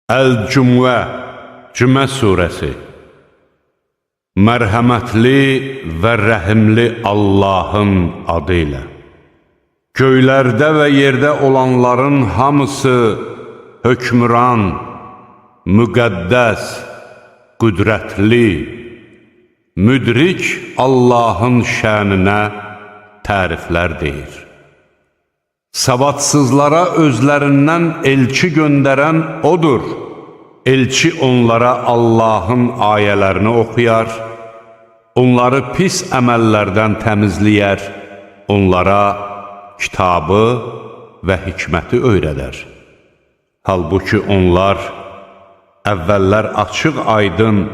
Əl-Cümə, Cümə surəsi. Mərhəmətli və rəhimli Allahın adı ilə. Göylərdə və yerdə olanların hamısı hökmran, müqəddəs, qüdrətli, müdrik Allahın şəninə təriflər deyir. Savadsızlara özlərindən elçi göndərən odur. Elçi onlara Allahın ayələrini oxuyar, onları pis əməllərdən təmizləyər, onlara kitabı və hikməti öyrədər. Halbuki onlar əvvəllər açıq aydın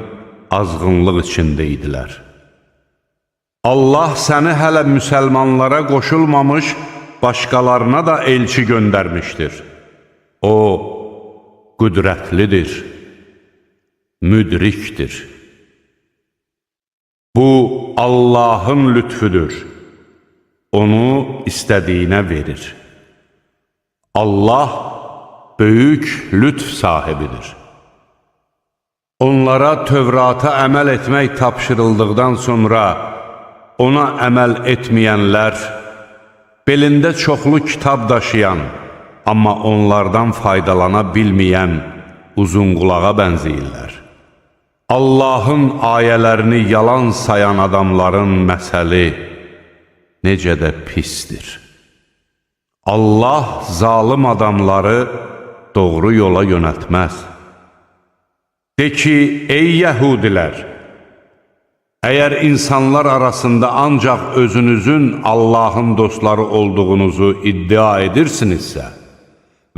azğınlıq içində idilər. Allah səni hələ müsəlmanlara qoşulmamış başqalarına da elçi göndərmişdir. O, qüdrətlidir, müdrikdir. Bu, Allahın lütfüdür. Onu istədiyinə verir. Allah böyük lütf sahibidir. Onlara Tövrata əməl etmək tapşırıldıqdan sonra ona əməl etməyənlər, belində çoxlu kitab daşıyan, amma onlardan faydalana bilməyən uzunqulağa bənzəyirlər. Allahın ayələrini yalan sayan adamların məsəli necə də pisdir. Allah zalım adamları doğru yola yönəltməz. De ki, ey yəhudilər! Əgər insanlar arasında ancaq özünüzün Allahın dostları olduğunuzu iddia edirsinizsə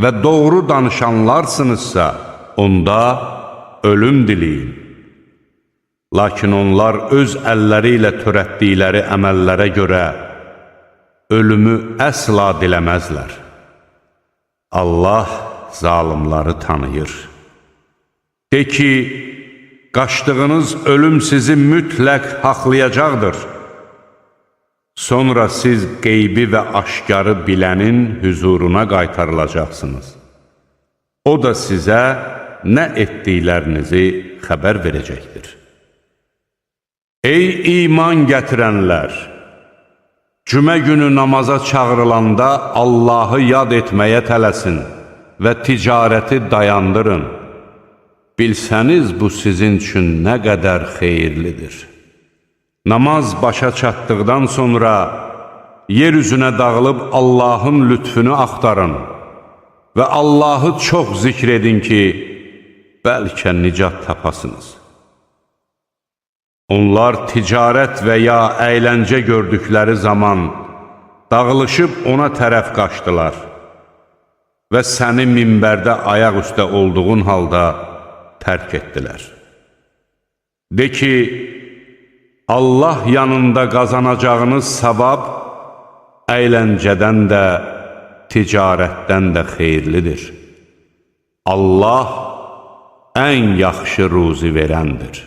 və doğru danışanlarsınızsa, onda ölüm diləyin. Lakin onlar öz əlləri ilə törətdikləri əməllərə görə ölümü əsla diləməzlər. Allah zalimları tanıyır. De ki, qaçdığınız ölüm sizi mütləq haqlayacaqdır. Sonra siz qeybi və aşkarı bilənin hüzuruna qaytarılacaqsınız. O da sizə nə etdiklərinizi xəbər verəcəkdir. Ey iman gətirənlər! Cümə günü namaza çağırılanda Allahı yad etməyə tələsin və ticarəti dayandırın. Bilsəniz, bu sizin üçün nə qədər xeyirlidir. Namaz başa çatdıqdan sonra yer üzünə dağılıb Allahın lütfünü axtarın və Allahı çox zikr edin ki, bəlkə nicat tapasınız. Onlar ticarət və ya əyləncə gördükləri zaman dağılışıb ona tərəf qaçdılar və səni minbərdə ayaq üstə olduğun halda tərk etdilər. De ki, Allah yanında qazanacağınız savab əyləncədən də, ticarətdən də xeyirlidir. Allah ən yaxşı ruzi verəndir.